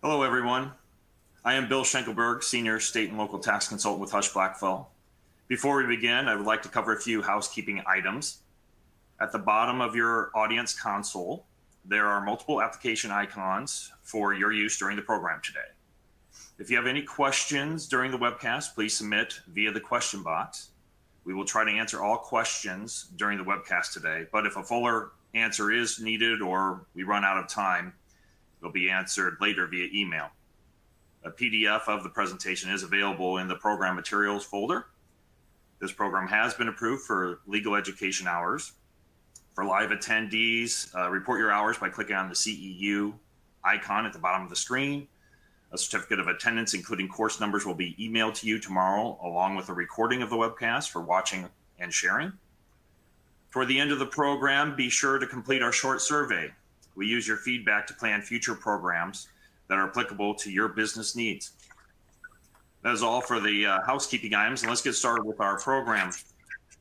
Hello, everyone. I am Bill Schenkelberg, Senior State and Local Tax Consultant with Husch Blackwell. Before we begin, I would like to cover a few housekeeping items. At the bottom of your audience console, there are multiple application icons for your use during the program today. If you have any questions during the webcast, please submit via the question box. We will try to answer all questions during the webcast today, but if a fuller answer is needed or we run out of time, it'll be answered later via email. A PDF of the presentation is available in the program materials folder. This program has been approved for legal education hours. For live attendees, report your hours by clicking on the CEU icon at the bottom of the screen. A certificate of attendance, including course numbers, will be emailed to you tomorrow, along with a recording of the webcast for watching and sharing. Toward the end of the program, be sure to complete our short survey. We use your feedback to plan future programs that are applicable to your business needs. That is all for the housekeeping items, and let's get started with our program.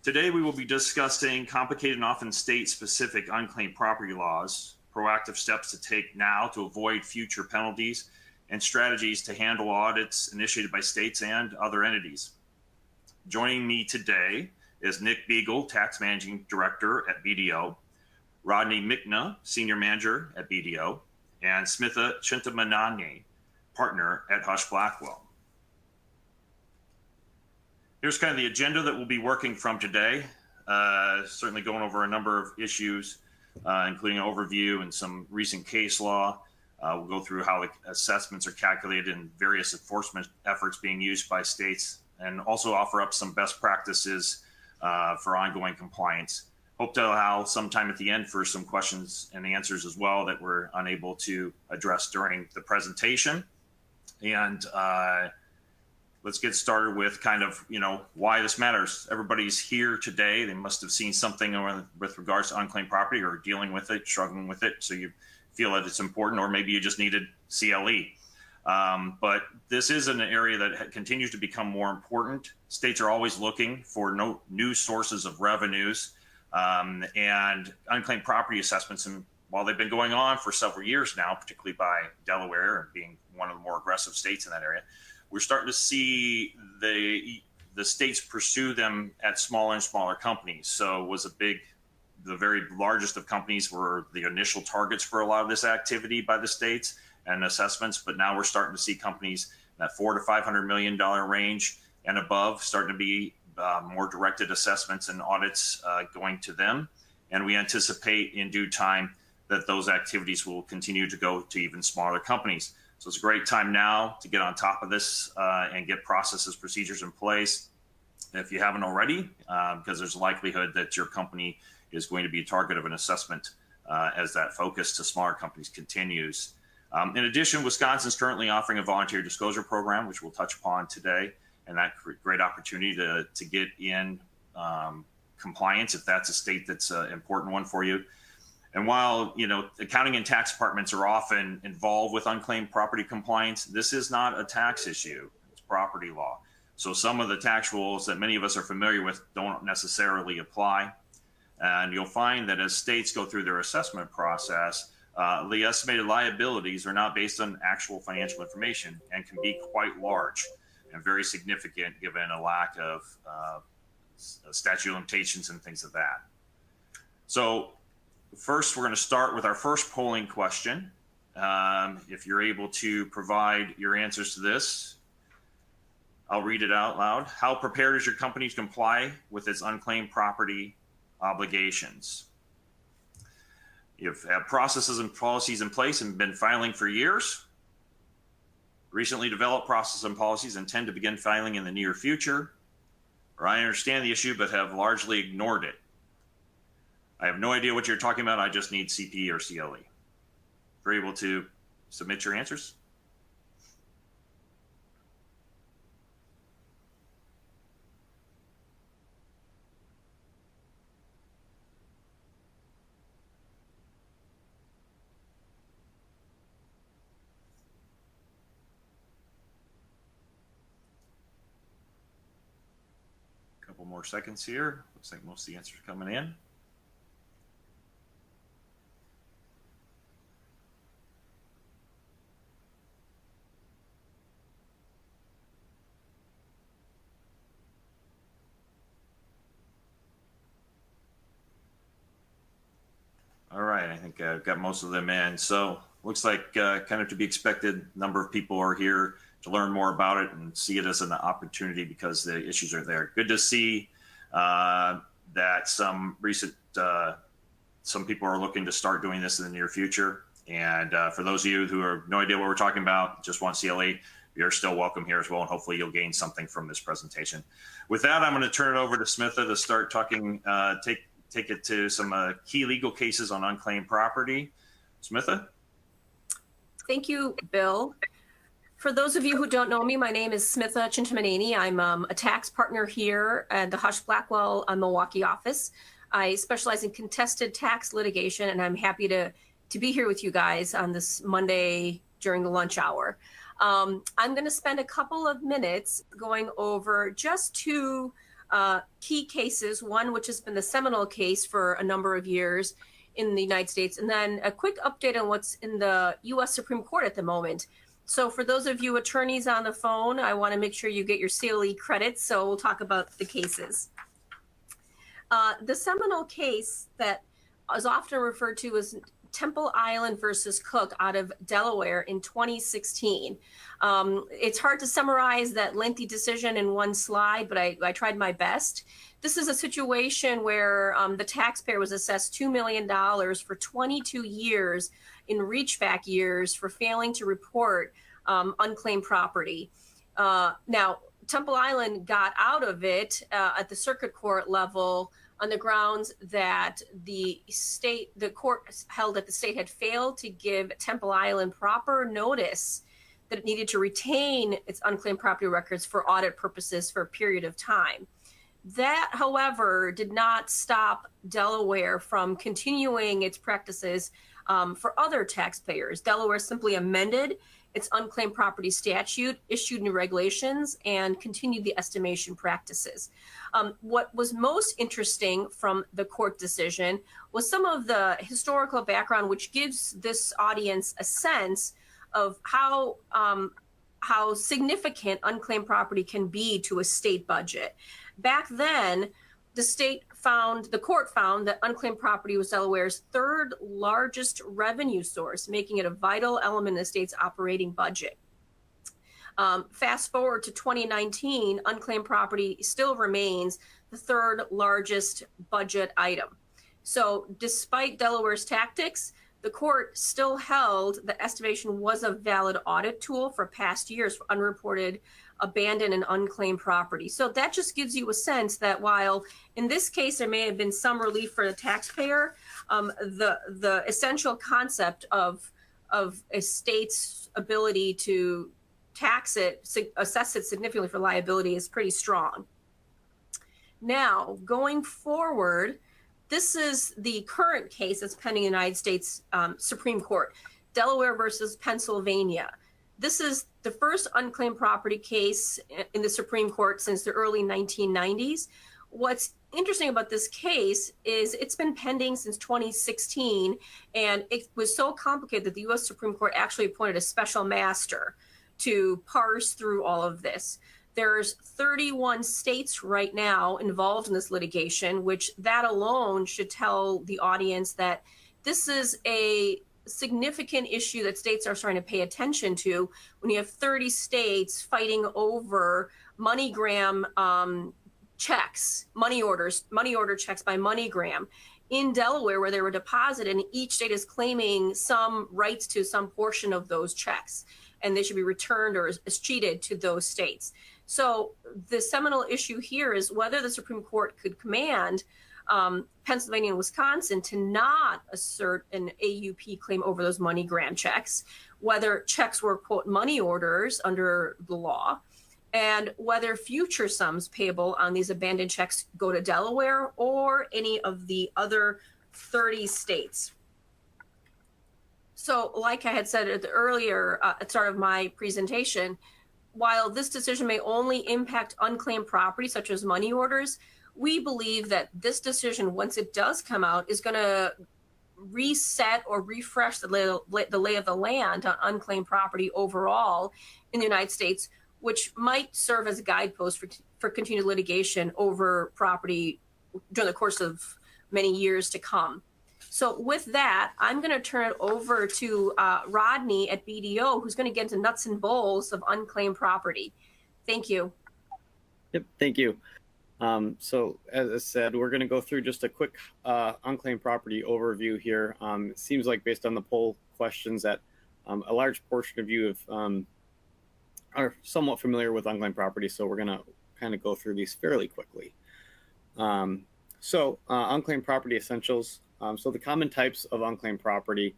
Today, we will be discussing complicated and often state-specific unclaimed property laws, proactive steps to take now to avoid future penalties, and strategies to handle audits initiated by states and other entities. Joining me today is Nick Beagle, Tax Managing Director at BDO, Rodney Mikna, Senior Manager at BDO, and Smitha Chintamanani, Partner at Husch Blackwell. Here's kind of the agenda that we'll be working from today, certainly going over a number of issues, including an overview and some recent case law. We'll go through how the assessments are calculated and various enforcement efforts being used by states, and also offer up some best practices for ongoing compliance. Hope to allow some time at the end for some questions and answers as well that we're unable to address during the presentation. And let's get started with kind of, why this matters. Everybody's here today. They must have seen something with regards to unclaimed property or dealing with it, struggling with it. So you feel that it's important, or maybe you just needed CLE. But this is an area that continues to become more important. States are always looking for new sources of revenues. And unclaimed property assessments, and while they've been going on for several years now, particularly by Delaware and being one of the more aggressive states in that area, we're starting to see the states pursue them at smaller and smaller companies. So it was the very largest of companies were the initial targets for a lot of this activity by the states and assessments, but now we're starting to see companies in that $400 to $500 million range and above starting to be more directed assessments and audits going to them. And we anticipate in due time that those activities will continue to go to even smaller companies. So it's a great time now to get on top of this and get processes, procedures in place if you haven't already, because there's a likelihood that your company is going to be a target of an assessment as that focus to smaller companies continues. In addition, Wisconsin is currently offering a voluntary disclosure program, which we'll touch upon today. And that great opportunity to get in compliance if that's a state that's an important one for you. And while accounting and tax departments are often involved with unclaimed property compliance, this is not a tax issue. It's property law. So some of the tax rules that many of us are familiar with don't necessarily apply. And you'll find that as states go through their assessment process, the estimated liabilities are not based on actual financial information and can be quite large and very significant given a lack of statute of limitations and things of that. So first, we're going to start with our first polling question. If you're able to provide your answers to this, I'll read it out loud. How prepared is your company to comply with its unclaimed property obligations? You've had processes and policies in place and been filing for years. Recently developed processes and policies and intend to begin filing in the near future, or I understand the issue but have largely ignored it. I have no idea what you're talking about. I just need CP or CLE. If you're able to submit your answers. Couple more seconds here. Looks like most of the answers are coming in. right. I think I've got most of them in. So looks like kind of to be expected. Number of people are here to learn more about it and see it as an opportunity because the issues are there. Good to see that some people are looking to start doing this in the near future. And for those of you who have no idea what we're talking about, just want CLE, you're still welcome here as well. And hopefully you'll gain something from this presentation. With that, I'm going to turn it over to Smitha to start talking, take it to some key legal cases on unclaimed property. Smitha? Thank you, Bill. For those of you who don't know me, my name is Smitha Chintamaneni. I'm a tax partner here at the Husch Blackwell Milwaukee office. I specialize in contested tax litigation, and I'm happy to be here with you guys on this Monday during the lunch hour. I'm going to spend a couple of minutes going over just two key cases, one which has been the seminal case for a number of years in the United States, and then a quick update on what's in the U.S. Supreme Court at the moment. So for those of you attorneys on the phone, I want to make sure you get your CLE credits, so we'll talk about the cases. The seminal case that is often referred to as Temple Island versus Cook out of Delaware in 2016. It's hard to summarize that lengthy decision in one slide, but I tried my best. This is a situation where the taxpayer was assessed $2 million for 22 years in reachback years for failing to report unclaimed property. Now, Temple Island got out of it at the circuit court level on the grounds that the court held that the state had failed to give Temple Island proper notice that it needed to retain its unclaimed property records for audit purposes for a period of time. That, however, did not stop Delaware from continuing its practices for other taxpayers. Delaware simply amended its unclaimed property statute, issued new regulations, and continued the estimation practices. What was most interesting from the court decision was some of the historical background, which gives this audience a sense of how significant unclaimed property can be to a state budget. Back then, the court found that unclaimed property was Delaware's third largest revenue source, making it a vital element in the state's operating budget. Fast forward to 2019, unclaimed property still remains the third largest budget item. So despite Delaware's tactics, the court still held that estimation was a valid audit tool for past years for unreported, abandoned, and unclaimed property. So that just gives you a sense that while in this case there may have been some relief for the taxpayer, the essential concept of a state's ability to tax it, assess it significantly for liability is pretty strong. Now, going forward, this is the current case that's pending in the United States Supreme Court, Delaware versus Pennsylvania. This is the first unclaimed property case in the Supreme Court since the early 1990s. What's interesting about this case is it's been pending since 2016, and it was so complicated that the U.S. Supreme Court actually appointed a special master to parse through all of this. There's 31 states right now involved in this litigation, which that alone should tell the audience that this is a significant issue that states are starting to pay attention to when you have 30 states fighting over MoneyGram checks, money order checks by MoneyGram in Delaware where they were deposited, and each state is claiming some rights to some portion of those checks, and they should be returned or escheated to those states. So the seminal issue here is whether the Supreme Court could command Pennsylvania and Wisconsin to not assert an AUP claim over those MoneyGram checks, whether checks were, quote, money orders under the law, and whether future sums payable on these abandoned checks go to Delaware or any of the other 30 states. So like I had said earlier at the start of my presentation, while this decision may only impact unclaimed property such as money orders, we believe that this decision, once it does come out, is going to reset or refresh the lay of the land on unclaimed property overall in the United States, which might serve as a guidepost for continued litigation over property during the course of many years to come. So with that, I'm going to turn it over to Rodney at BDO, who's going to get into nuts and bolts of unclaimed property. Thank you. Yep, thank you. So as I said, we're going to go through just a quick unclaimed property overview here. It seems like based on the poll questions that a large portion of you have, are somewhat familiar with unclaimed property, so we're going to kind of go through these fairly quickly. Unclaimed property essentials. So the common types of unclaimed property,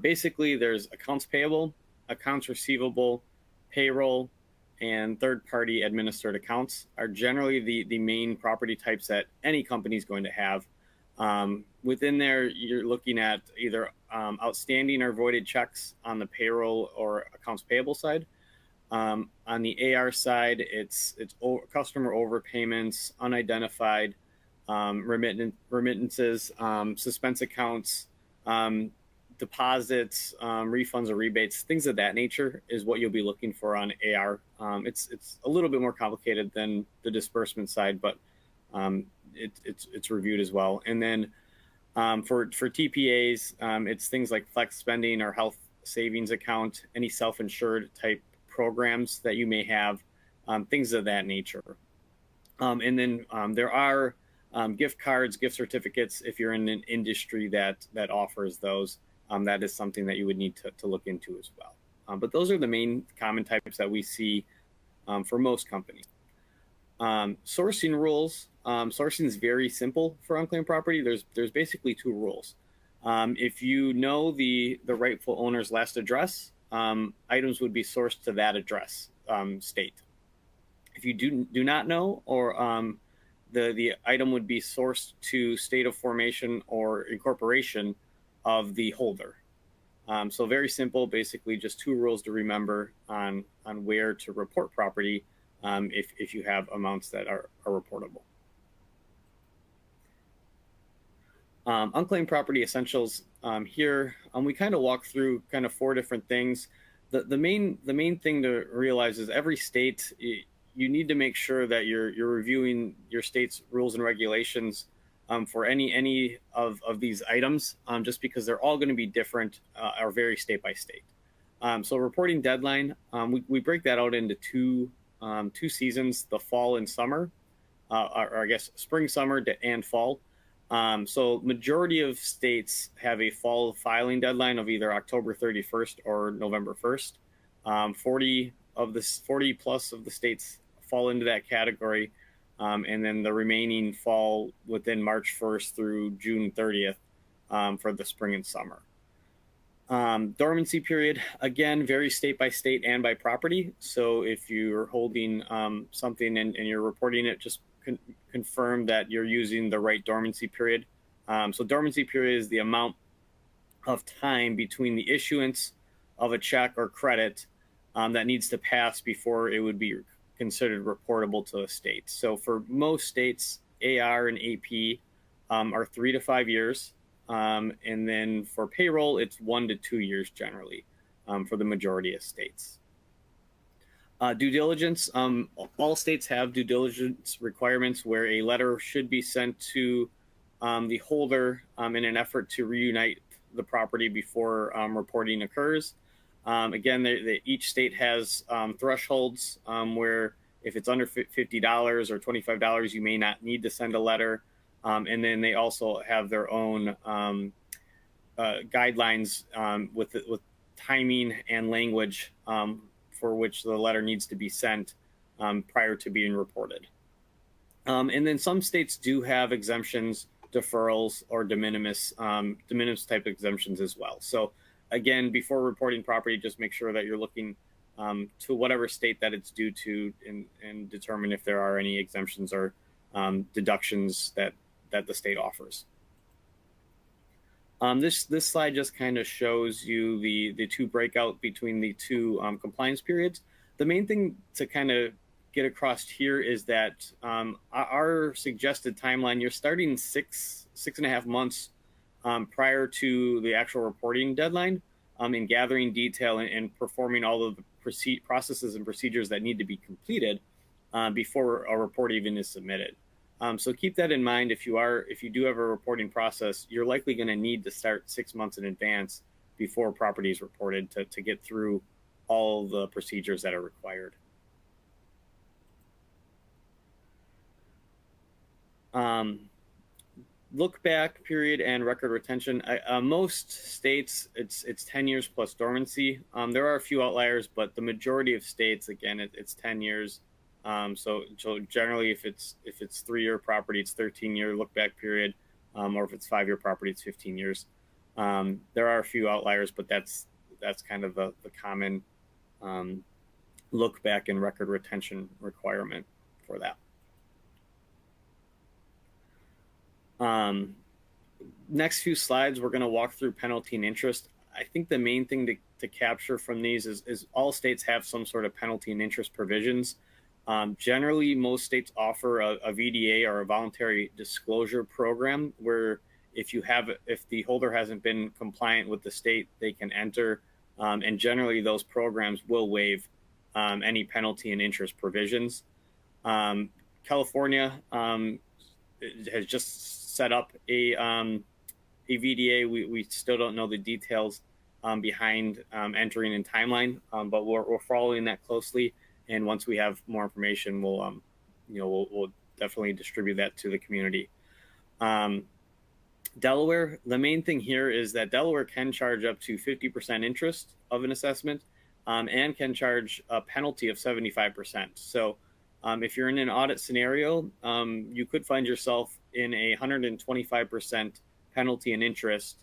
basically there's accounts payable, accounts receivable, payroll, and third-party administered accounts are generally the main property types that any company is going to have. Within there, you're looking at either outstanding or voided checks on the payroll or accounts payable side. On the AR side, it's customer overpayments, unidentified remittances, suspense accounts, deposits, refunds or rebates, things of that nature is what you'll be looking for on AR. It's a little bit more complicated than the disbursement side, but it's reviewed as well. And then for TPAs, it's things like flex spending or health savings account, any self-insured type programs that you may have, things of that nature. And then there are gift cards, gift certificates, if you're in an industry that offers those. That is something that you would need to look into as well. But those are the main common types that we see for most companies. Sourcing rules. Sourcing is very simple for unclaimed property. There's basically two rules. If you know the rightful owner's last address, items would be sourced to that address state. If you do not know, or the item would be sourced to state of formation or incorporation of the holder. So very simple, basically just two rules to remember on where to report property if you have amounts that are reportable. Unclaimed property essentials here, we kind of walk through kind of four different things. The main thing to realize is every state, you need to make sure that you're reviewing your state's rules and regulations for any of these items, just because they're all going to be different or vary state by state. So reporting deadline, we break that out into two seasons, the fall and summer, or I guess spring, summer, and fall. So majority of states have a fall filing deadline of either October 31st or November 1st. 40 plus of the states fall into that category. And then the remaining fall within March 1st through June 30th for the spring and summer. Dormancy period, again, varies state by state and by property. So if you're holding something and you're reporting it, just confirm that you're using the right dormancy period. So dormancy period is the amount of time between the issuance of a check or credit that needs to pass before it would be considered reportable to a state. So for most states, AR and AP are 3 to 5 years. And then for payroll, it's 1 to 2 years generally for the majority of states. Due diligence, all states have due diligence requirements where a letter should be sent to the holder in an effort to reunite the property before reporting occurs. Again, each state has thresholds where if it's under $50 or $25, you may not need to send a letter. And then they also have their own guidelines with timing and language for which the letter needs to be sent prior to being reported. And then some states do have exemptions, deferrals, or de minimis type exemptions as well. So again, before reporting property, just make sure that you're looking to whatever state that it's due to and determine if there are any exemptions or deductions that the state offers. This slide just kind of shows you the two breakout between the two compliance periods. The main thing to kind of get across here is that our suggested timeline, you're starting six and a half months prior to the actual reporting deadline in gathering detail and performing all of the processes and procedures that need to be completed before a report even is submitted. So keep that in mind. If you do have a reporting process, you're likely going to need to start 6 months in advance before property is reported to get through all the procedures that are required. Look back period and record retention. Most states, it's 10 years plus dormancy. There are a few outliers, but the majority of states, again, it's 10 years. So generally, if it's 3-year property, it's 13-year look back period, or if it's 5-year property, it's 15 years. There are a few outliers, but that's kind of the common look back and record retention requirement for that. Next few slides, we're going to walk through penalty and interest. I think the main thing to capture from these is all states have some sort of penalty and interest provisions. Generally, most states offer a VDA or a voluntary disclosure program where if the holder hasn't been compliant with the state, they can enter, and generally those programs will waive any penalty and interest provisions. California has just set up a VDA. We still don't know the details behind entering in timeline, but we're following that closely. And once we have more information, we'll definitely distribute that to the community. Delaware, the main thing here is that Delaware can charge up to 50% interest of an assessment, and can charge a penalty of 75%. So if you're in an audit scenario, you could find yourself in a 125% penalty and interest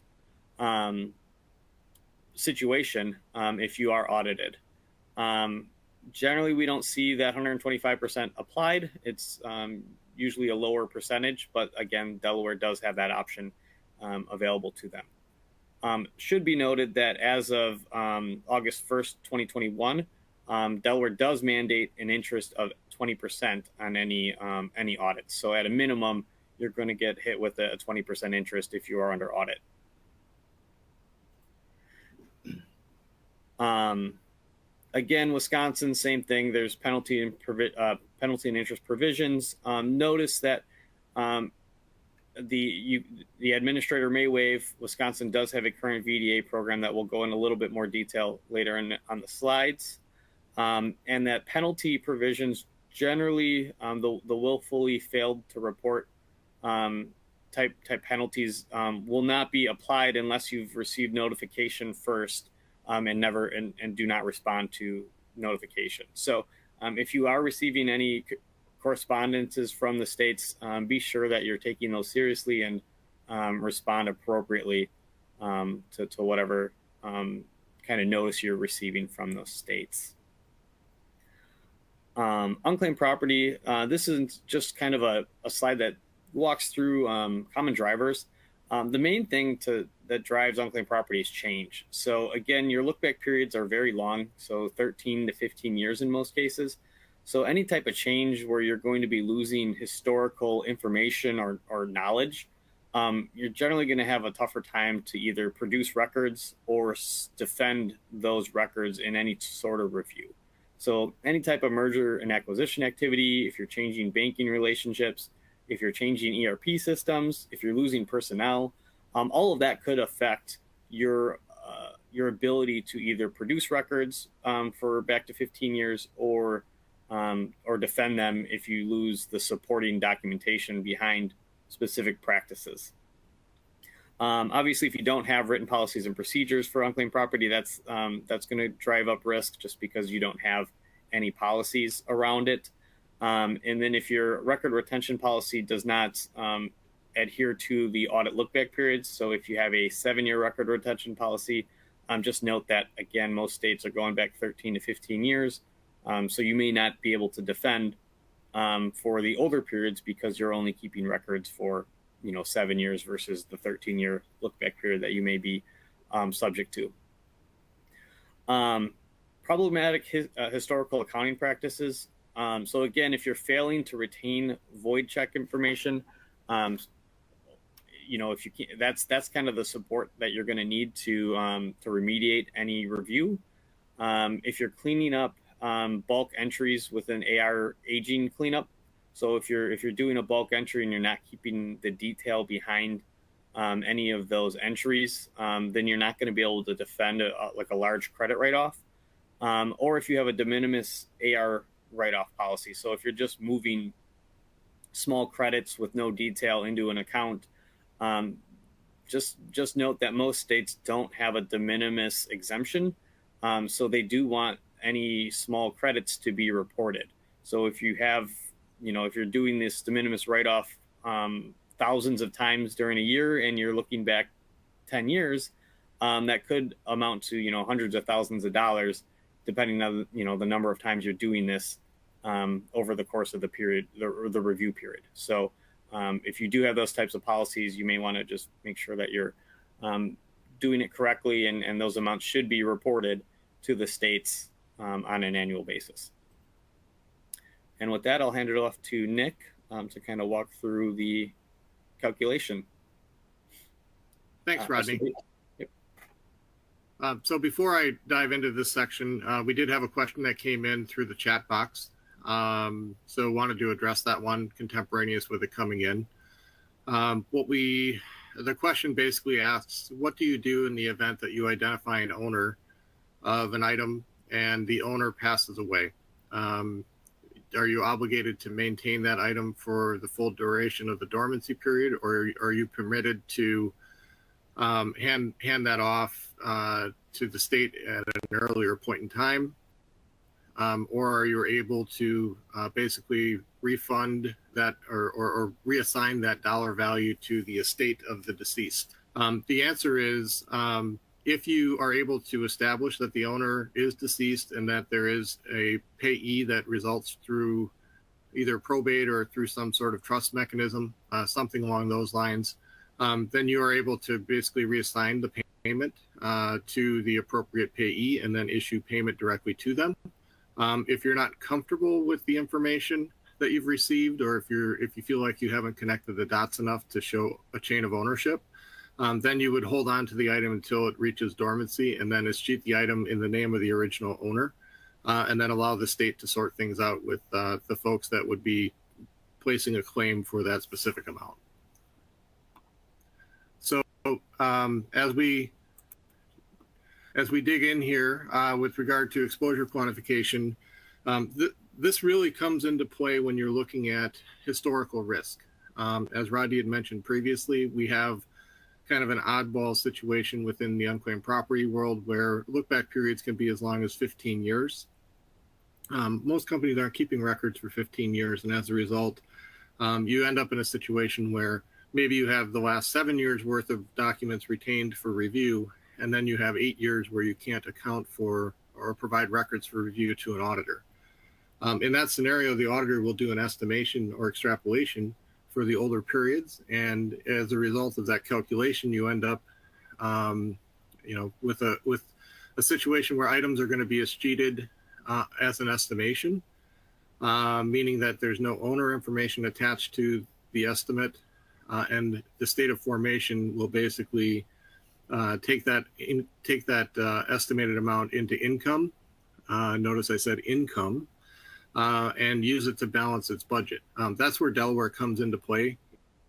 situation if you are audited. Generally, we don't see that 125% applied. It's usually a lower percentage, but again, Delaware does have that option available to them. Should be noted that as of August 1st, 2021, Delaware does mandate an interest of 20% on any audits. So at a minimum, you're going to get hit with a 20% interest if you are under audit. Again, Wisconsin, same thing. There's penalty and interest provisions. Notice that the administrator may waive. Wisconsin does have a current VDA program that will go in a little bit more detail later on the slides, and that penalty provisions generally the willfully failed to report type penalties will not be applied unless you've received notification first. And do not respond to notification. So if you are receiving any correspondences from the states, be sure that you're taking those seriously and respond appropriately to whatever kind of notice you're receiving from those states. Unclaimed property, this is just kind of a slide that walks through common drivers. The main thing that drives unclaimed property is change. So again, your look back periods are very long, so 13 to 15 years in most cases. So any type of change where you're going to be losing historical information or knowledge, you're generally going to have a tougher time to either produce records or defend those records in any sort of review. So any type of merger and acquisition activity, if you're changing banking relationships, if you're changing ERP systems, if you're losing personnel, all of that could affect your ability to either produce records for back to 15 years or defend them if you lose the supporting documentation behind specific practices. Obviously, if you don't have written policies and procedures for unclaimed property, that's going to drive up risk just because you don't have any policies around it. And then if your record retention policy does not adhere to the audit look-back periods, so if you have a 7-year record retention policy, just note that, again, most states are going back 13 to 15 years. So you may not be able to defend for the older periods because you're only keeping records for 7 years versus the 13-year look-back period that you may be subject to. Problematic historical accounting practices. So again, if you're failing to retain void check information, if you can't, that's kind of the support that you're going to need to remediate any review. If you're cleaning up bulk entries with an AR aging cleanup, So if you're doing a bulk entry and you're not keeping the detail behind any of those entries, then you're not going to be able to defend like a large credit write-off. Or if you have a de minimis AR write-off policy. So if you're just moving small credits with no detail into an account, just note that most states don't have a de minimis exemption. So they do want any small credits to be reported. So if you have, if you're doing this de minimis write-off thousands of times during a year and you're looking back 10 years, that could amount to, hundreds of thousands of dollars, depending on, the number of times you're doing this over the course of the period, the review period. So if you do have those types of policies, you may want to just make sure that you're doing it correctly, and those amounts should be reported to the states on an annual basis. And with that, I'll hand it off to Nick to kind of walk through the calculation. Thanks, Rodney. So before I dive into this section, we did have a question that came in through the chat box. So wanted to address that one contemporaneous with it coming in. The question basically asks, what do you do in the event that you identify an owner of an item and the owner passes away? Are you obligated to maintain that item for the full duration of the dormancy period, or are you permitted to hand that off to the state at an earlier point in time? Or are you able to basically refund that or reassign that dollar value to the estate of the deceased? The answer is, if you are able to establish that the owner is deceased and that there is a payee that results through either probate or through some sort of trust mechanism, something along those lines, then you are able to basically reassign the payment to the appropriate payee and then issue payment directly to them. If you're not comfortable with the information that you've received, or if you feel like you haven't connected the dots enough to show a chain of ownership, then you would hold on to the item until it reaches dormancy and then escheat the item in the name of the original owner, and then allow the state to sort things out with the folks that would be placing a claim for that specific amount. So as we dig in here with regard to exposure quantification, this really comes into play when you're looking at historical risk. As Rodney had mentioned previously, we have kind of an oddball situation within the unclaimed property world where look-back periods can be as long as 15 years. Most companies aren't keeping records for 15 years, and as a result, you end up in a situation where maybe you have the last 7 years worth of documents retained for review, and then you have 8 years where you can't account for or provide records for review to an auditor. In that scenario, the auditor will do an estimation or extrapolation for the older periods, and as a result of that calculation, you end up, with a situation where items are going to be escheated as an estimation, meaning that there's no owner information attached to the estimate, and the state of formation will basically take that estimated amount into income. Notice I said income, and use it to balance its budget. That's where Delaware comes into play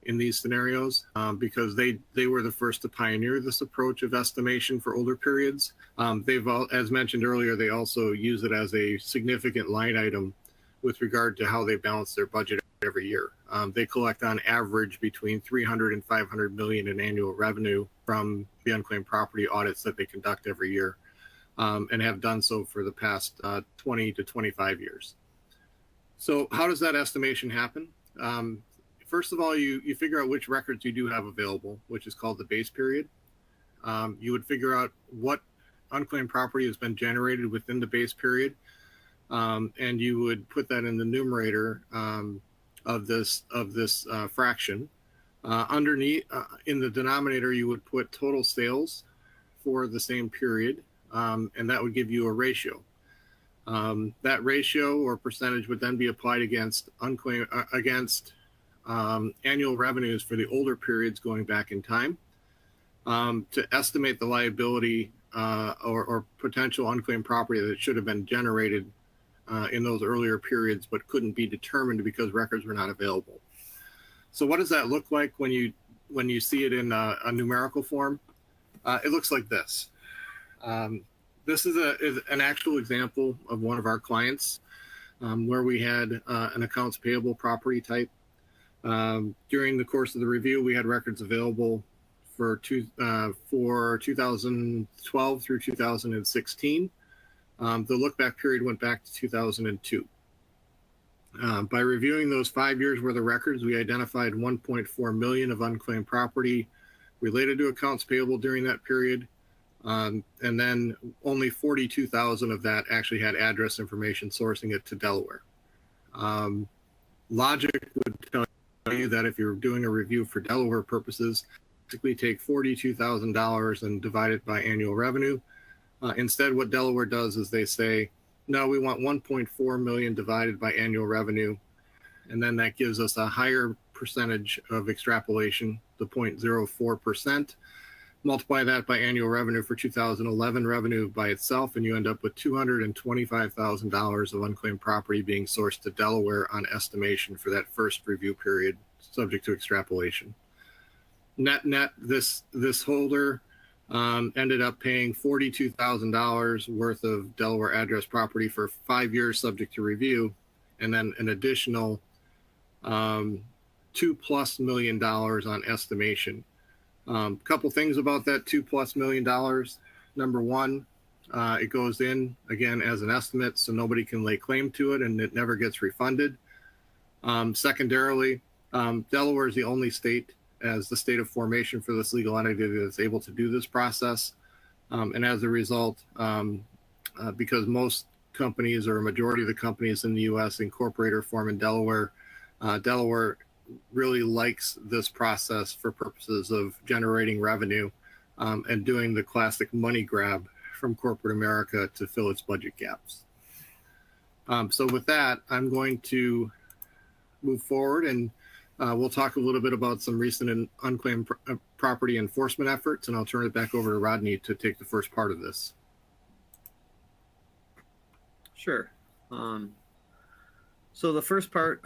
in these scenarios, because they were the first to pioneer this approach of estimation for older periods. As mentioned earlier, they also use it as a significant line item with regard to how they balance their budget every year. They collect on average between 300 and 500 million in annual revenue from the unclaimed property audits that they conduct every year, and have done so for the past 20 to 25 years. So how does that estimation happen? First of all, you figure out which records you do have available, which is called the base period. You would figure out what unclaimed property has been generated within the base period, and you would put that in the numerator of this fraction. Underneath, in the denominator, you would put total sales for the same period, and that would give you a ratio. That ratio or percentage would then be applied against annual revenues for the older periods going back in time, to estimate the liability or potential unclaimed property that should have been generated in those earlier periods, but couldn't be determined because records were not available. So what does that look like when you see it in a numerical form? It looks like this. This is an actual example of one of our clients where we had an accounts payable property type. During the course of the review, we had records available for 2012 through 2016. The look back period went back to 2002. By reviewing those 5 years worth of records, we identified 1.4 million of unclaimed property related to accounts payable during that period. And then only 42,000 of that actually had address information sourcing it to Delaware. Logic would tell you that if you're doing a review for Delaware purposes, basically take $42,000 and divide it by annual revenue. Instead, what Delaware does is they say, no, we want 1.4 million divided by annual revenue. And then that gives us a higher percentage of extrapolation, the 0.04%. Multiply that by annual revenue for 2011 revenue by itself, and you end up with $225,000 of unclaimed property being sourced to Delaware on estimation for that first review period, subject to extrapolation. Net, this holder ended up paying $42,000 worth of Delaware address property for 5 years subject to review, and then an additional $2+ million on estimation. Couple things about that $2+ million. Number one, it goes in again as an estimate, so nobody can lay claim to it, and it never gets refunded. Secondarily, Delaware is the only state as the state of formation for this legal entity that's able to do this process. And as a result, because most companies or a majority of the companies in the U.S. incorporate or form in Delaware, Delaware really likes this process for purposes of generating revenue and doing the classic money grab from corporate America to fill its budget gaps. So with that, I'm going to move forward and we'll talk a little bit about some recent and unclaimed property enforcement efforts, and I'll turn it back over to Rodney to take the first part of this. Sure. So the first part,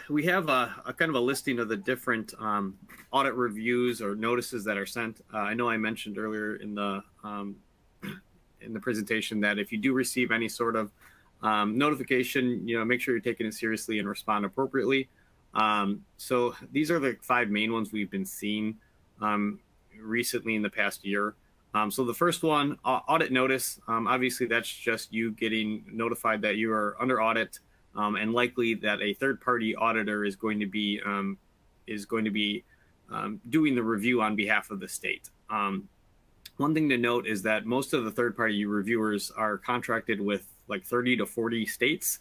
we have a kind of a listing of the different audit reviews or notices that are sent. I know I mentioned earlier in the presentation that if you do receive any sort of notification, make sure you're taking it seriously and respond appropriately. So these are the 5 main ones we've been seeing recently in the past year. So the first one, audit notice. Obviously, that's just you getting notified that you are under audit. And likely that a third-party auditor is going to be doing the review on behalf of the state. One thing to note is that most of the third-party reviewers are contracted with like 30 to 40 states.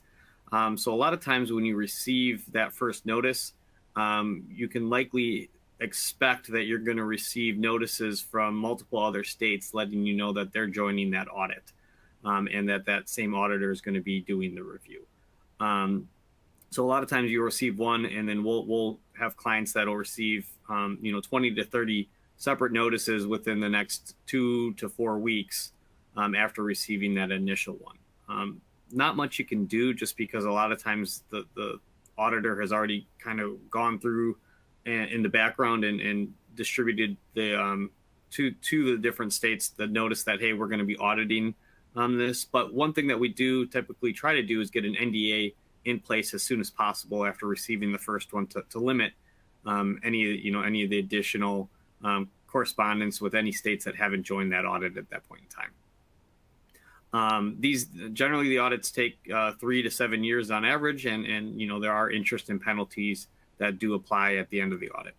So a lot of times when you receive that first notice, you can likely expect that you're going to receive notices from multiple other states letting you know that they're joining that audit, and that same auditor is going to be doing the review. So a lot of times you receive one, and then we'll have clients that will receive 20 to 30 separate notices within the next 2 to 4 weeks after receiving that initial one. Not much you can do, just because a lot of times the auditor has already kind of gone through in the background and distributed the to the different states the notice that, hey, we're going to be auditing this. But one thing that we do typically try to do is get an NDA in place as soon as possible after receiving the first one to limit any of the additional correspondence with any states that haven't joined that audit at that point in time. These generally the audits take 3 to 7 years on average, and there are interest and penalties that do apply at the end of the audit.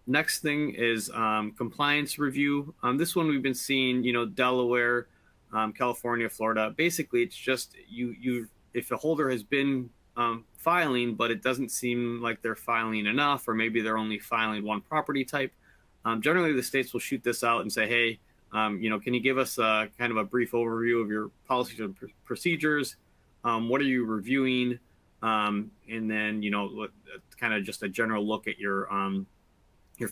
Next thing is compliance review. This one we've been seeing, Delaware, California, Florida. Basically, it's just you if a holder has been filing, but it doesn't seem like they're filing enough, or maybe they're only filing one property type. Generally, the states will shoot this out and say, hey, can you give us kind of a brief overview of your policies and procedures? What are you reviewing? And then, kind of just a general look at your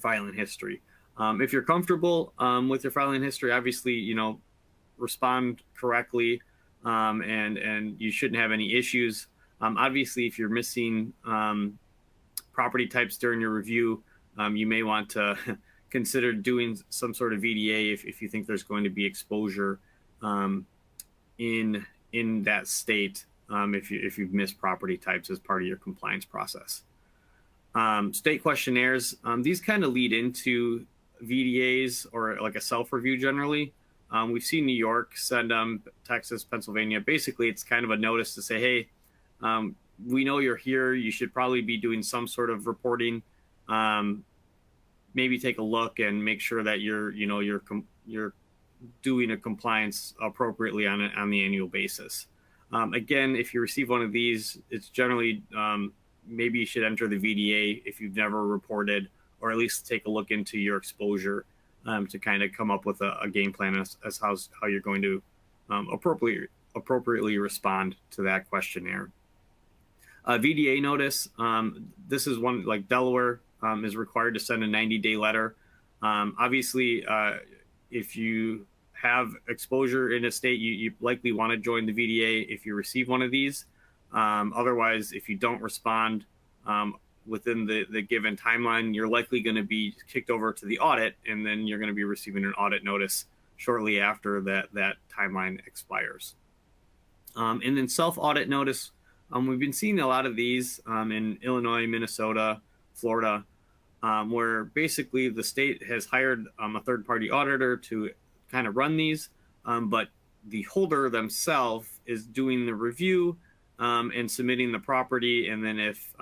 filing history. If you're comfortable with your filing history, obviously, respond correctly. and you shouldn't have any issues. Obviously, if you're missing property types during your review, you may want to consider doing some sort of VDA if you think there's going to be exposure in that state, if you've missed property types as part of your compliance process. State questionnaires, these kind of lead into VDAs or like a self-review generally. We've seen New York send them, Texas, Pennsylvania. Basically, it's kind of a notice to say, hey, we know you're here. You should probably be doing some sort of reporting. Maybe take a look and make sure that you're doing a compliance appropriately on the annual basis. Again, if you receive one of these, it's generally maybe you should enter the VDA if you've never reported, or at least take a look into your exposure to kind of come up with a game plan as how you're going to appropriately respond to that questionnaire. VDA notice, this is one like Delaware is required to send a 90-day letter. Obviously, if you have exposure in a state, you likely want to join the VDA if you receive one of these. Otherwise, if you don't respond within the given timeline, you're likely going to be kicked over to the audit, and then you're going to be receiving an audit notice shortly after that timeline expires. And then self-audit notice, we've been seeing a lot of these in Illinois, Minnesota, Florida, where basically the state has hired a third-party auditor to kind of run these, but the holder themselves is doing the review and submitting the property. And then if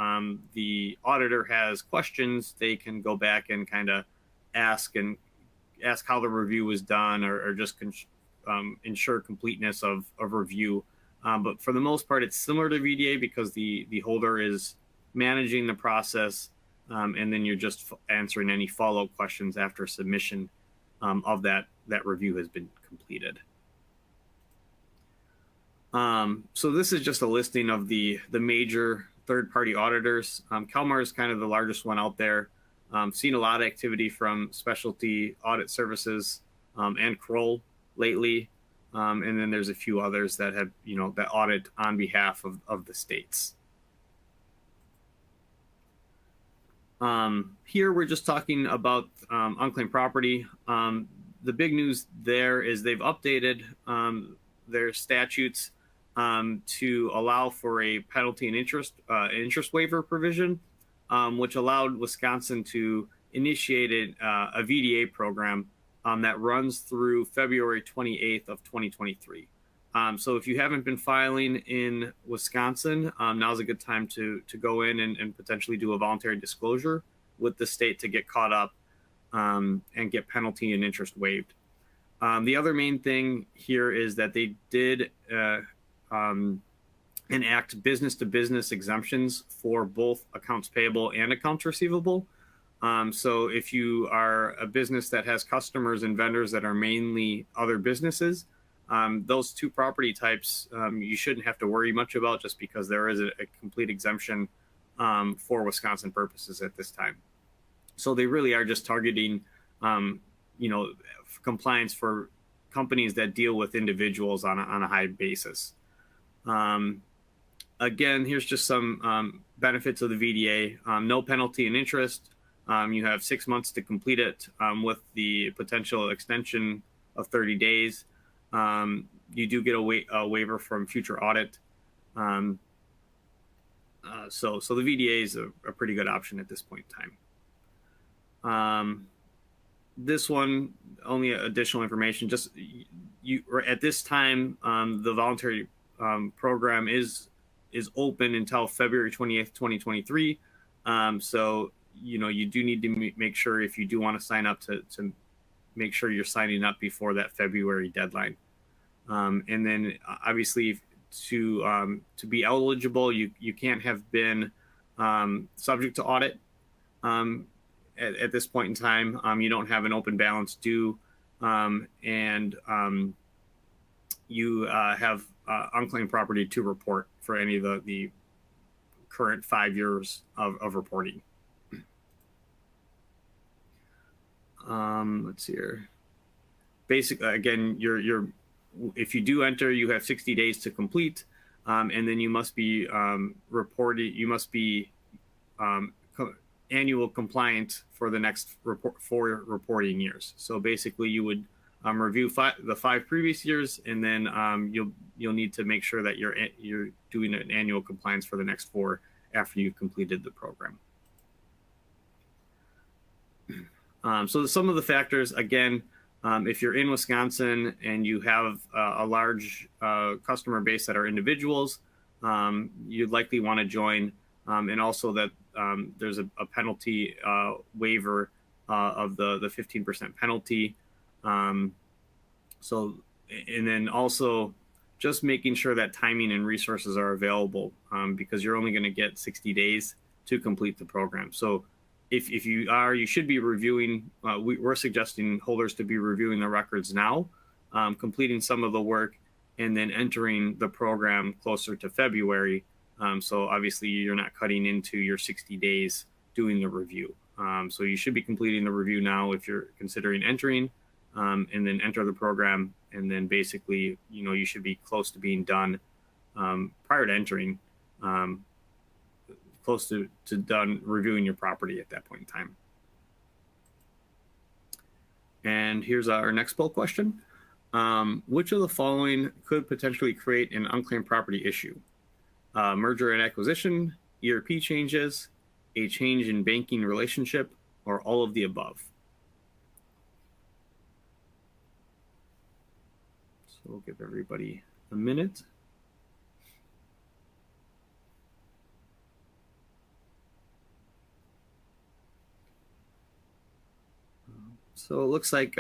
the auditor has questions, they can go back and kind of ask how the review was done, or just ensure completeness of review. But for the most part, it's similar to VDA because the holder is managing the process, and then you're just answering any follow-up questions after submission of that review has been completed. So this is just a listing of the major third-party auditors. Calmar is kind of the largest one out there. Seen a lot of activity from Specialty Audit Services and Kroll lately. And then there's a few others that have, that audit on behalf of the states. Here we're just talking about unclaimed property. The big news there is they've updated their statutes to allow for a penalty and interest waiver provision, which allowed Wisconsin to initiate a VDA program that runs through February 28th of 2023. So if you haven't been filing in Wisconsin, now's a good time to go in and potentially do a voluntary disclosure with the state to get caught up and get penalty and interest waived. The other main thing here is that they did enact business-to-business exemptions for both accounts payable and accounts receivable. So if you are a business that has customers and vendors that are mainly other businesses, those two property types you shouldn't have to worry much about, just because there is a complete exemption for Wisconsin purposes at this time. So they really are just targeting, compliance for companies that deal with individuals on a high basis. Again, here's just some benefits of the VDA. No penalty and interest. You have 6 months to complete it with the potential extension of 30 days. You do get a waiver from future audit. So the VDA is a pretty good option at this point in time. This one, only additional information, just at this time, the voluntary program is open until February 28th, 2023. So, you do need to make sure, if you do want to sign up, to make sure you're signing up before that February deadline. And then obviously to be eligible, you can't have been subject to audit at this point in time. You don't have an open balance due, and you have unclaimed property to report for any of the current 5 years of reporting. Let's see here. Basically, again, your if you do enter, you have 60 days to complete, and then you must be reported. You must be annual compliant for the next 4 reporting years. So basically, you would review the 5 previous years, and then you'll need to make sure that you're doing an annual compliance for the next 4 after you've completed the program. So some of the factors, again, if you're in Wisconsin and you have a large customer base that are individuals, you'd likely want to join, and also that there's a penalty waiver of the 15% penalty. So, and then also just making sure that timing and resources are available, because you're only going to get 60 days to complete the program. So if you are, you should be reviewing, we're suggesting holders to be reviewing the records now, completing some of the work, and then entering the program closer to February. So obviously you're not cutting into your 60 days doing the review. So you should be completing the review now if you're considering entering, and then enter the program. And then basically, you should be close to being done prior to entering, close to done reviewing your property at that point in time. And here's our next poll question. Which of the following could potentially create an unclaimed property issue? Merger and acquisition, ERP changes, a change in banking relationship, or all of the above? So we'll give everybody a minute. So it looks like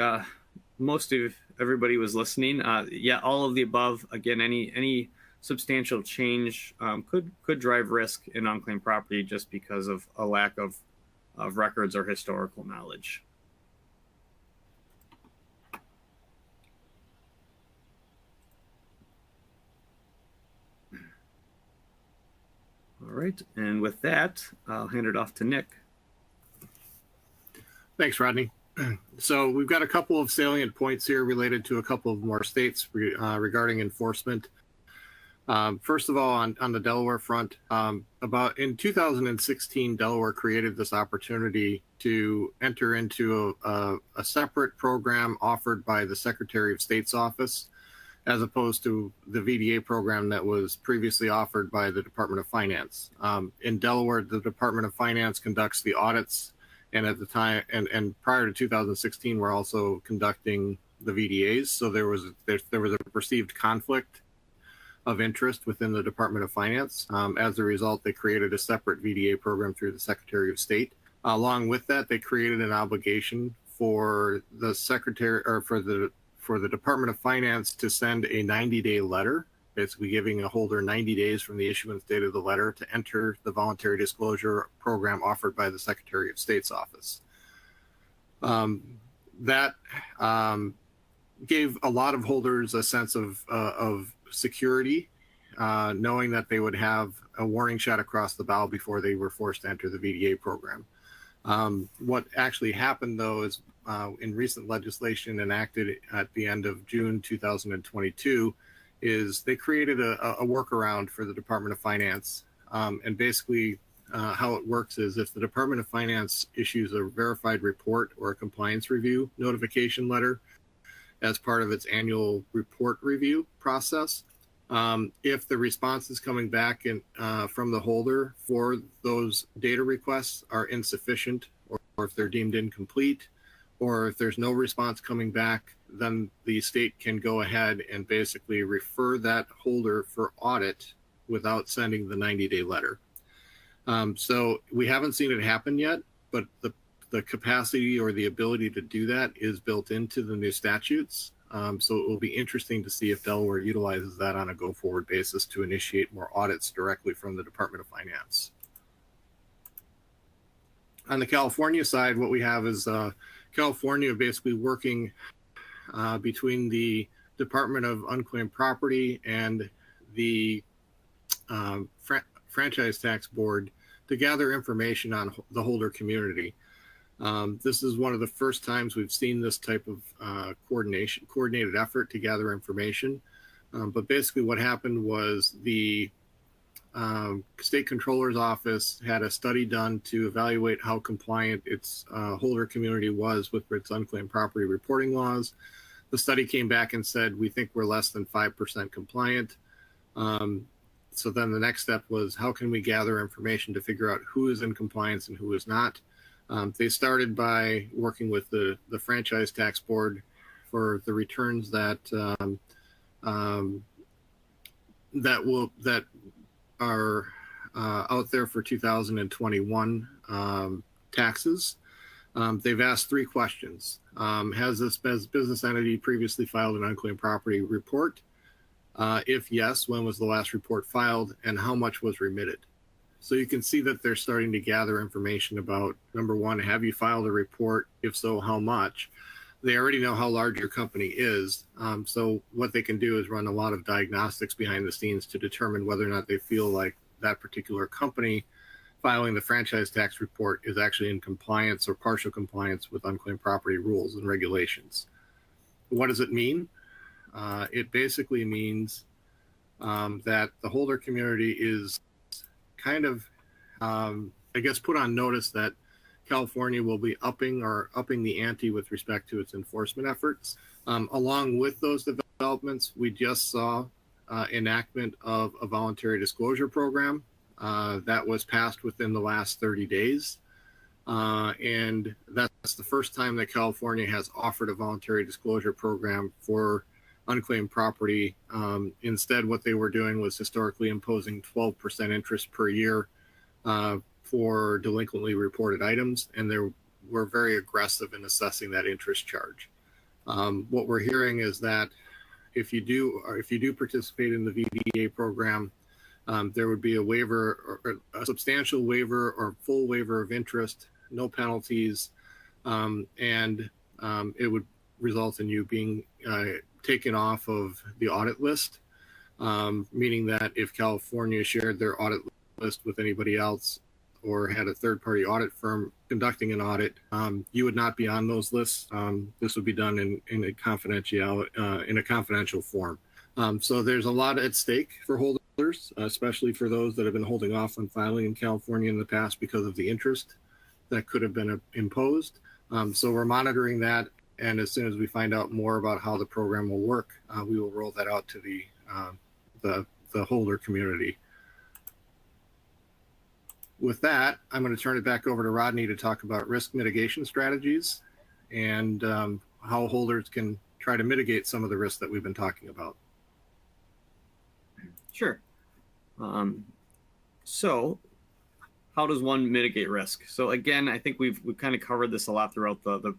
most of everybody was listening. Yeah, all of the above. Again, any substantial change could drive risk in unclaimed property just because of a lack of records or historical knowledge. All right, and with that, I'll hand it off to Nick. Thanks, Rodney. So we've got a couple of salient points here related to a couple of more states regarding enforcement. First of all, on the Delaware front, about in 2016, Delaware created this opportunity to enter into a separate program offered by the Secretary of State's office, as opposed to the VDA program that was previously offered by the Department of Finance. In Delaware, the Department of Finance conducts the audits, and at the time, and prior to 2016, we're also conducting the VDAs. So there was a perceived conflict of interest within the Department of Finance. As a result, they created a separate VDA program through the Secretary of State. Along with that, they created an obligation for the Secretary, or for the Department of Finance to send a 90-day letter, basically giving a holder 90 days from the issuance date of the letter to enter the voluntary disclosure program offered by the Secretary of State's office. That gave a lot of holders a sense of security, knowing that they would have a warning shot across the bow before they were forced to enter the VDA program. What actually happened, though, is in recent legislation enacted at the end of June 2022, is they created a workaround for the Department of Finance. And basically how it works is if the Department of Finance issues a verified report or a compliance review notification letter as part of its annual report review process, if the responses coming back from the holder for those data requests are insufficient, or if they're deemed incomplete, or if there's no response coming back, then the state can go ahead and basically refer that holder for audit without sending the 90-day letter. So we haven't seen it happen yet, but the capacity or the ability to do that is built into the new statutes. So it will be interesting to see if Delaware utilizes that on a go-forward basis to initiate more audits directly from the Department of Finance. On the California side, what we have is California basically working between the Department of Unclaimed Property and the Franchise Tax Board to gather information on the holder community. This is one of the first times we've seen this type of coordinated effort to gather information. But basically what happened was the state controller's office had a study done to evaluate how compliant its holder community was with its unclaimed property reporting laws. The study came back and said, we think we're less than 5% compliant. So then the next step was, how can we gather information to figure out who is in compliance and who is not? They started by working with the franchise tax board for the returns that are out there for 2021 taxes. They've asked 3 questions. Has this business entity previously filed an unclaimed property report? If yes, when was the last report filed and how much was remitted? So you can see that they're starting to gather information about, number one, have you filed a report? If so, how much? They already know how large your company is. So what they can do is run a lot of diagnostics behind the scenes to determine whether or not they feel like that particular company filing the franchise tax report is actually in compliance or partial compliance with unclaimed property rules and regulations. What does it mean? It basically means that the holder community is kind of, I guess, put on notice that California will be upping the ante with respect to its enforcement efforts. Along with those developments, we just saw enactment of a voluntary disclosure program that was passed within the last 30 days. And that's the first time that California has offered a voluntary disclosure program for unclaimed property. Instead, what they were doing was historically imposing 12% interest per year for delinquently reported items, and they were very aggressive in assessing that interest charge. What we're hearing is that if you do participate in the VDA program, there would be a waiver, or a substantial waiver or full waiver of interest, no penalties, and it would result in you being taken off of the audit list, meaning that if California shared their audit list with anybody else or had a third-party audit firm conducting an audit, you would not be on those lists. This would be done in a confidential form. So there's a lot at stake for holders, especially for those that have been holding off on filing in California in the past because of the interest that could have been imposed. So we're monitoring that, and as soon as we find out more about how the program will work, we will roll that out to the holder community. With that, I'm going to turn it back over to Rodney to talk about risk mitigation strategies and how holders can try to mitigate some of the risks that we've been talking about. Sure. So how does one mitigate risk? So again, I think we've kind of covered this a lot throughout the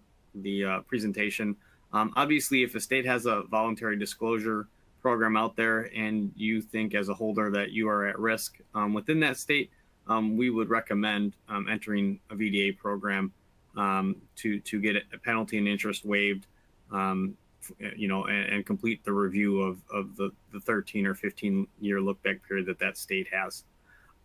presentation. Obviously, if a state has a voluntary disclosure program out there and you think as a holder that you are at risk within that state, we would recommend entering a VDA program to get a penalty and interest waived, and complete the review of the 13 or 15 year look back period that state has.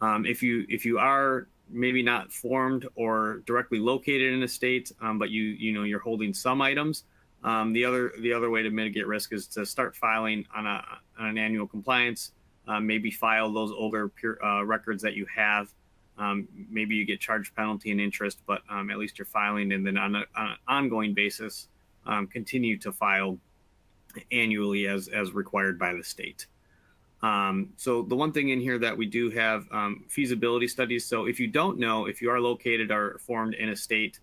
If you are maybe not formed or directly located in a state, but you're holding some items, the other way to mitigate risk is to start filing on an annual compliance. Maybe file those older records that you have. Maybe you get charged penalty and interest, but at least you're filing, and then on an ongoing basis, continue to file annually as required by the state. So the one thing in here that we do have feasibility studies. So if you don't know, if you are located or formed in a state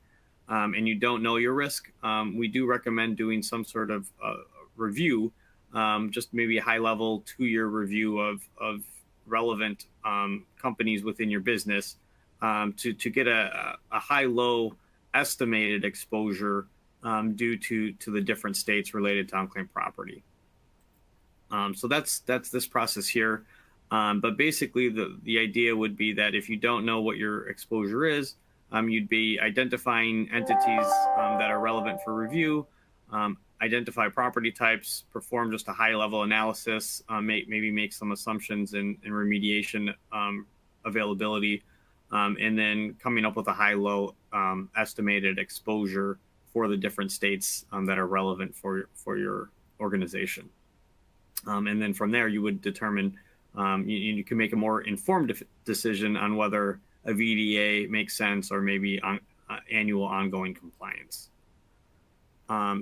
and you don't know your risk, we do recommend doing some sort of review, just maybe a high level 2-year review of relevant companies within your business to get a high-low estimated exposure due to the different states related to unclaimed property. So that's this process here. But basically, the idea would be that if you don't know what your exposure is, you'd be identifying entities that are relevant for review, identify property types, perform just a high-level analysis, maybe make some assumptions in remediation availability, and then coming up with a high-low estimated exposure for the different states that are relevant for your organization. And then from there, you would determine, you can make a more informed decision on whether a VDA makes sense or maybe annual ongoing compliance.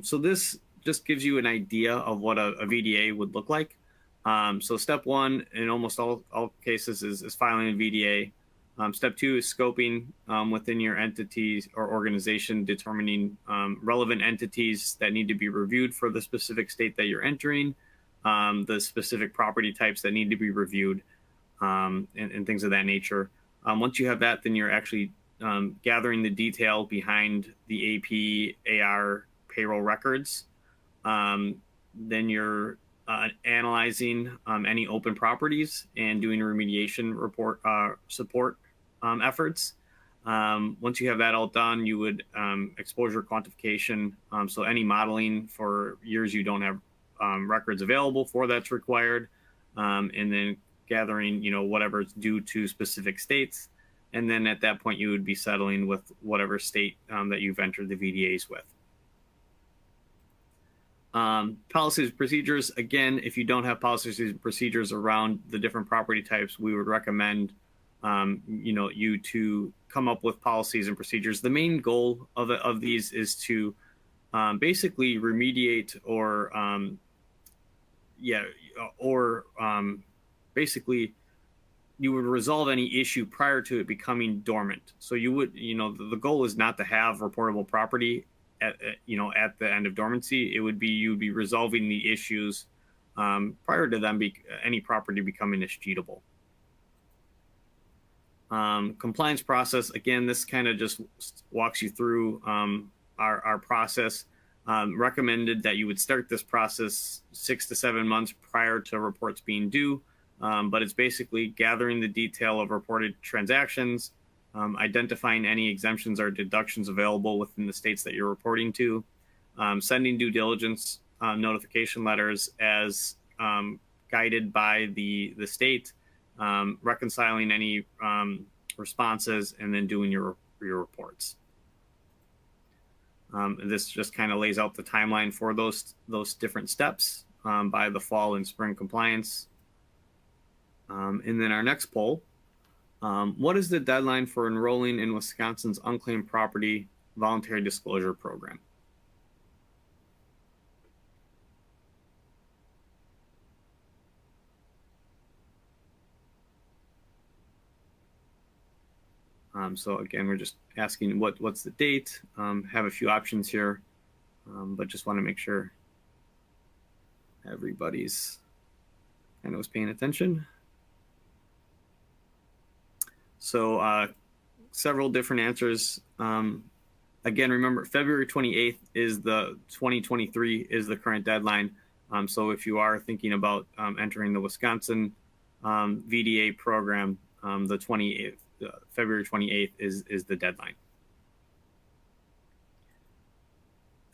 So this just gives you an idea of what a VDA would look like. So step one in almost all cases is filing a VDA. Step two is scoping within your entities or organization, determining relevant entities that need to be reviewed for the specific state that you're entering, the specific property types that need to be reviewed, and things of that nature. Once you have that, then you're actually gathering the detail behind the AP, AR, payroll records. Then you're analyzing any open properties and doing remediation support efforts. Once you have that all done, you would exposure quantification. So any modeling for years you don't have records available for that's required, and then gathering, whatever's due to specific states. And then at that point, you would be settling with whatever state that you've entered the VDAs with. Policies and procedures. Again, if you don't have policies and procedures around the different property types, we would recommend you to come up with policies and procedures. The main goal of these is to basically remediate basically you would resolve any issue prior to it becoming dormant. So you would, the goal is not to have reportable property at the end of dormancy. It would be, you'd be resolving the issues prior to them any property becoming escheatable. Compliance process, again, this kind of just walks you through our process. Recommended that you would start this process 6 to 7 months prior to reports being due, but it's basically gathering the detail of reported transactions, identifying any exemptions or deductions available within the states that you're reporting to, sending due diligence notification letters as guided by the state, reconciling any responses, and then doing your reports. This just kind of lays out the timeline for those different steps by the fall and spring compliance. And then our next poll, what is the deadline for enrolling in Wisconsin's Unclaimed Property Voluntary Disclosure Program? So again, we're just asking what's the date. Have a few options here, but just want to make sure everybody's kind of was paying attention. So several different answers. Again, remember February 28th is the 2023 is the current deadline. So if you are thinking about entering the Wisconsin VDA program, the 28th. February 28th is the deadline.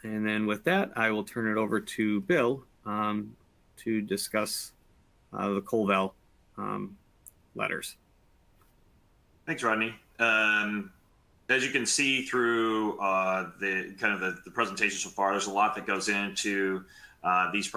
And then with that, I will turn it over to Bill to discuss the Colville letters. Thanks, Rodney. As you can see through the presentation so far, there's a lot that goes into these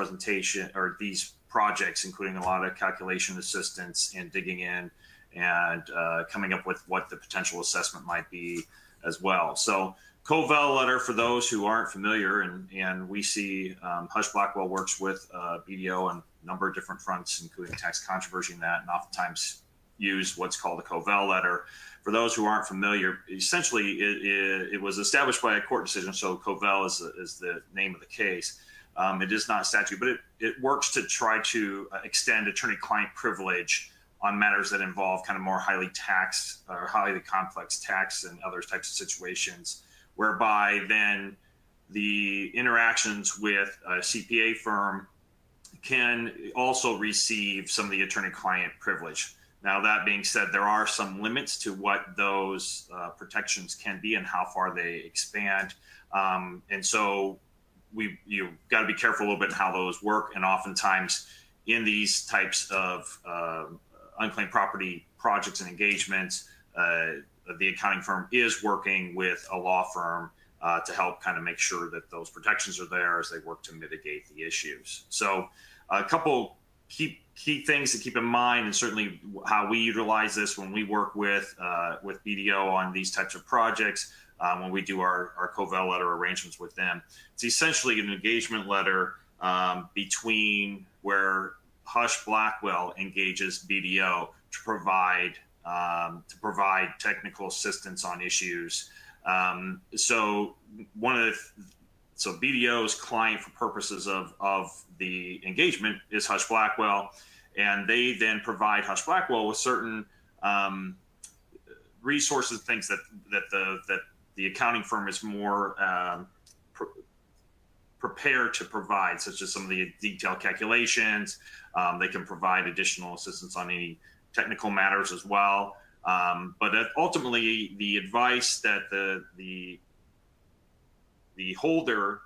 projects, including a lot of calculation assistance and digging in and coming up with what the potential assessment might be as well. So Colville letter, for those who aren't familiar, and we see Husch Blackwell works with BDO on a number of different fronts, including tax controversy and that, and oftentimes use what's called a Colville letter. For those who aren't familiar, essentially it was established by a court decision, so Colville is the name of the case. It is not a statute, but it works to try to extend attorney-client privilege on matters that involve kind of more highly taxed or highly complex tax and other types of situations, whereby then the interactions with a CPA firm can also receive some of the attorney-client privilege. Now, that being said, there are some limits to what those protections can be and how far they expand. And so you've got to be careful a little bit how those work. And oftentimes in these types of unclaimed property projects and engagements, the accounting firm is working with a law firm to help kind of make sure that those protections are there as they work to mitigate the issues. So a couple key things to keep in mind, and certainly how we utilize this when we work with BDO on these types of projects, when we do our Covell letter arrangements with them. It's essentially an engagement letter between where Husch Blackwell engages BDO to provide technical assistance on issues. So BDO's client for purposes of the engagement is Husch Blackwell, and they then provide Husch Blackwell with certain resources, things that the accounting firm is more prepared to provide, such as some of the detailed calculations. They can provide additional assistance on any technical matters as well. But ultimately, the advice that the holder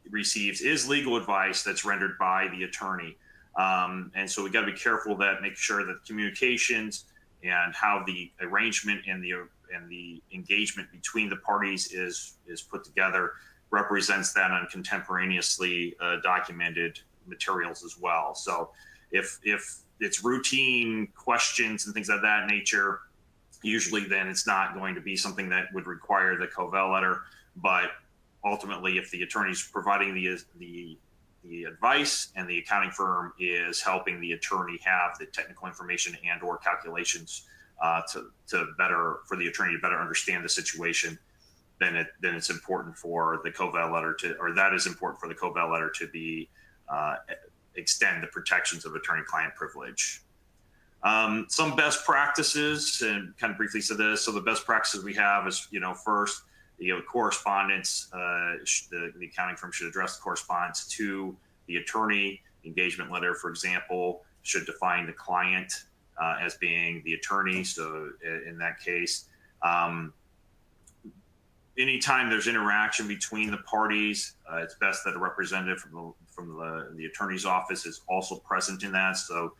receives is legal advice that's rendered by the attorney. And so we got to be careful that make sure that communications and how the arrangement and the engagement between the parties is put together represents that on contemporaneously documented materials as well. So if it's routine questions and things of that nature, usually then it's not going to be something that would require the Covell letter. But ultimately, if the attorney's providing the advice and the accounting firm is helping the attorney have the technical information and or calculations to better, for the attorney to better understand the situation, then it's important for the Covell letter that is important for the Covell letter to be extend the protections of attorney-client privilege. Some best practices, and kind of briefly said this. So the best practices we have is, first, correspondence. The accounting firm should address the correspondence to the attorney. Engagement letter, for example, should define the client as being the attorney. So in that case, anytime there's interaction between the parties, it's best that a representative from the attorney's office is also present in that. So,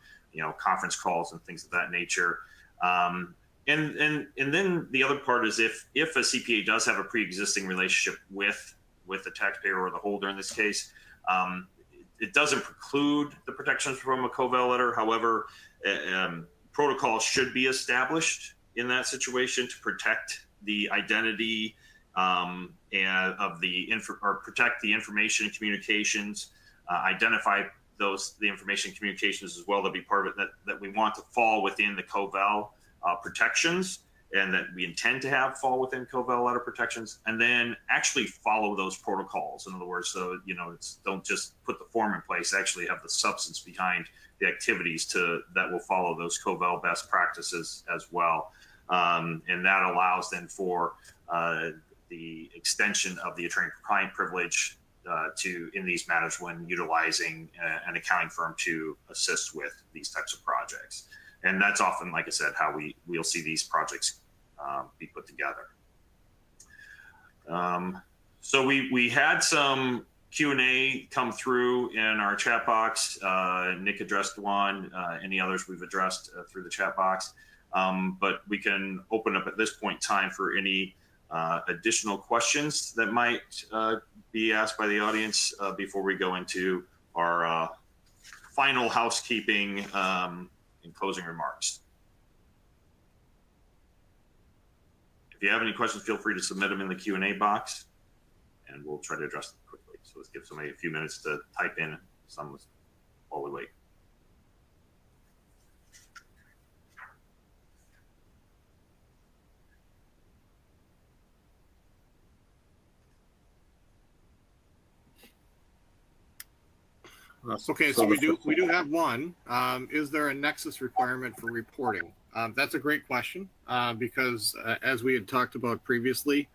conference calls and things of that nature. And then the other part is if a CPA does have a pre-existing relationship with the taxpayer or the holder in this case, it doesn't preclude the protections from a Covell letter. However, protocols should be established in that situation to protect the identity and protect the information and communications, identify the information communications as well, to be part of it, that we want to fall within the Covell protections, and that we intend to have fall within Covell letter protections, and then actually follow those protocols. In other words, so don't just put the form in place, actually have the substance behind the activities that will follow those Covell best practices as well. And that allows then for the extension of the attorney-client privilege in these matters when utilizing an accounting firm to assist with these types of projects. And that's often, like I said, how we'll see these projects be put together. So we had some Q&A come through in our chat box. Nick addressed one, any others we've addressed through the chat box. But we can open up at this point in time for any additional questions that might be asked by the audience before we go into our final housekeeping and closing remarks. If you have any questions, feel free to submit them in the Q&A box, and we'll try to address them quickly. So let's give somebody a few minutes to type in some while we wait. Okay, so we do have one. Is there a nexus requirement for reporting? That's a great question because as we had talked about previously,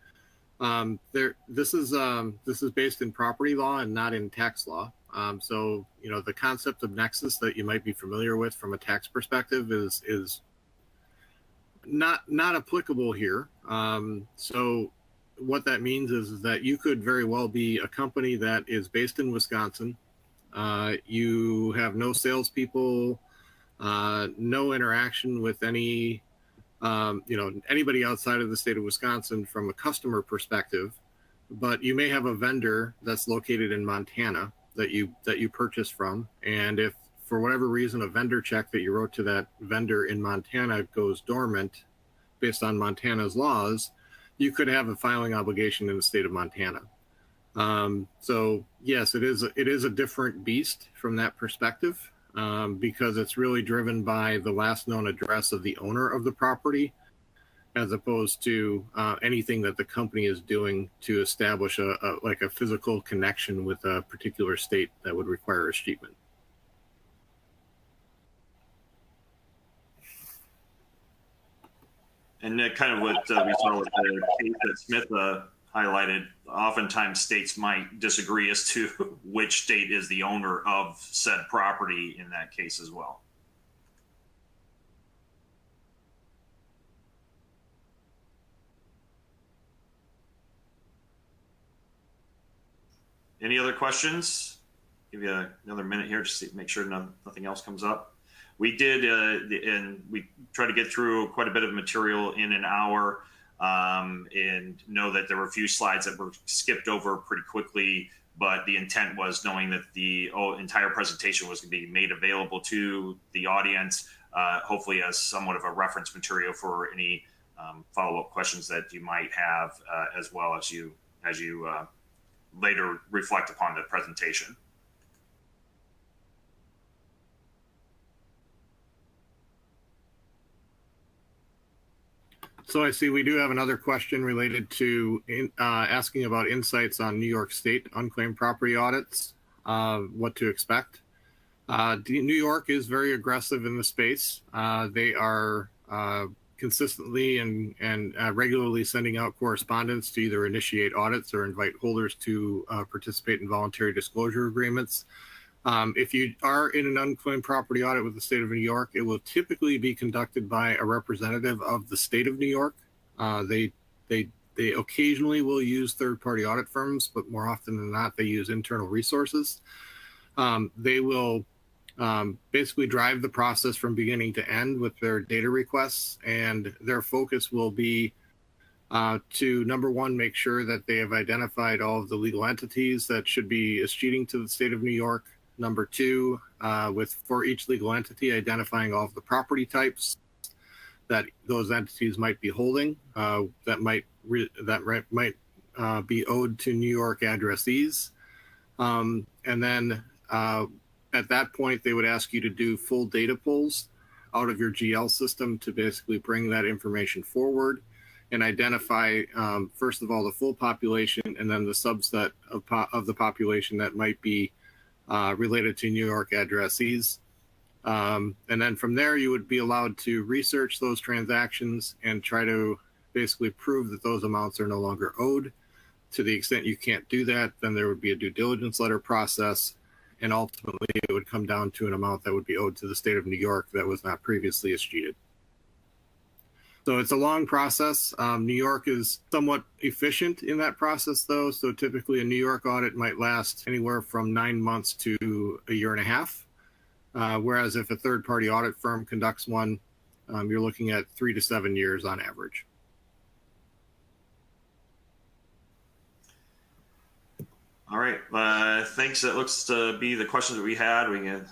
this is based in property law and not in tax law. So the concept of nexus that you might be familiar with from a tax perspective is not applicable here. So what that means is that you could very well be a company that is based in Wisconsin. You have no salespeople, no interaction with any anybody outside of the state of Wisconsin from a customer perspective, but you may have a vendor that's located in Montana that you purchase from, and if for whatever reason a vendor check that you wrote to that vendor in Montana goes dormant based on Montana's laws, you could have a filing obligation in the state of Montana. So yes, it is a different beast from that perspective, because it's really driven by the last known address of the owner of the property, as opposed to anything that the company is doing to establish a physical connection with a particular state that would require escheatment. And kind of what we saw with the case that Smith highlighted, oftentimes states might disagree as to which state is the owner of said property in that case as well. Any other questions? Give you another minute here just to make sure nothing else comes up. We did, and we tried to get through quite a bit of material in an hour, and know that there were a few slides that were skipped over pretty quickly, but the intent was knowing that the entire presentation was going to be made available to the audience, hopefully as somewhat of a reference material for any follow-up questions that you might have, as well as you later reflect upon the presentation. So I see we do have another question related to asking about insights on New York State unclaimed property audits, what to expect. New York is very aggressive in the space. They are consistently and regularly sending out correspondence to either initiate audits or invite holders to participate in voluntary disclosure agreements. If you are in an unclaimed property audit with the state of New York, it will typically be conducted by a representative of the state of New York. They occasionally will use third-party audit firms, but more often than not, they use internal resources. They will basically drive the process from beginning to end with their data requests, and their focus will be to, number one, make sure that they have identified all of the legal entities that should be escheating to the state of New York. Number two, for each legal entity, identifying all of the property types that those entities might be holding, that might be owed to New York addressees. And then at that point, they would ask you to do full data pulls out of your GL system to basically bring that information forward and identify, first of all, the full population, and then the subset of the population that might be related to New York addressees. And then from there, you would be allowed to research those transactions and try to basically prove that those amounts are no longer owed. To the extent you can't do that, then there would be a due diligence letter process, and ultimately it would come down to an amount that would be owed to the state of New York that was not previously escheated. So it's a long process. New York is somewhat efficient in that process, though. So typically a New York audit might last anywhere from 9 months to a year and a half. Whereas if a third-party audit firm conducts one, you're looking at 3 to 7 years on average. All right. Thanks. That looks to be the questions that we had. We can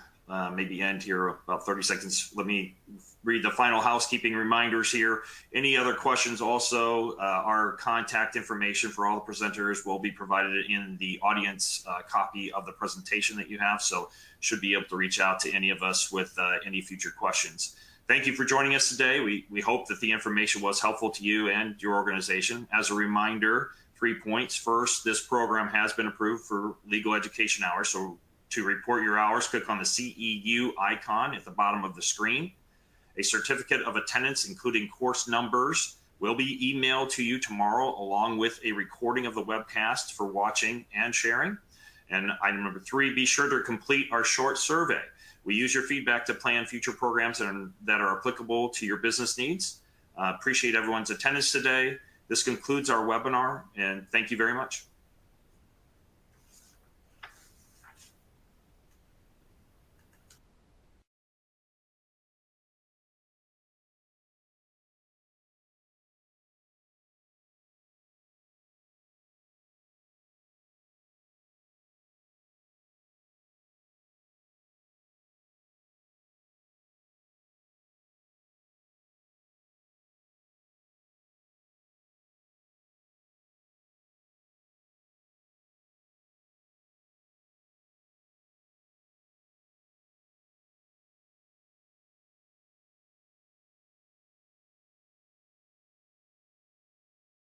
maybe end here about 30 seconds. Let me read the final housekeeping reminders here. Any other questions also, our contact information for all the presenters will be provided in the audience copy of the presentation that you have. So should be able to reach out to any of us with any future questions. Thank you for joining us today. We hope that the information was helpful to you and your organization. As a reminder, 3 points. First, this program has been approved for legal education hours. So to report your hours, click on the CEU icon at the bottom of the screen. A certificate of attendance, including course numbers, will be emailed to you tomorrow, along with a recording of the webcast for watching and sharing. And item number 3, be sure to complete our short survey. We use your feedback to plan future programs that are applicable to your business needs. Appreciate everyone's attendance today. This concludes our webinar, and thank you very much.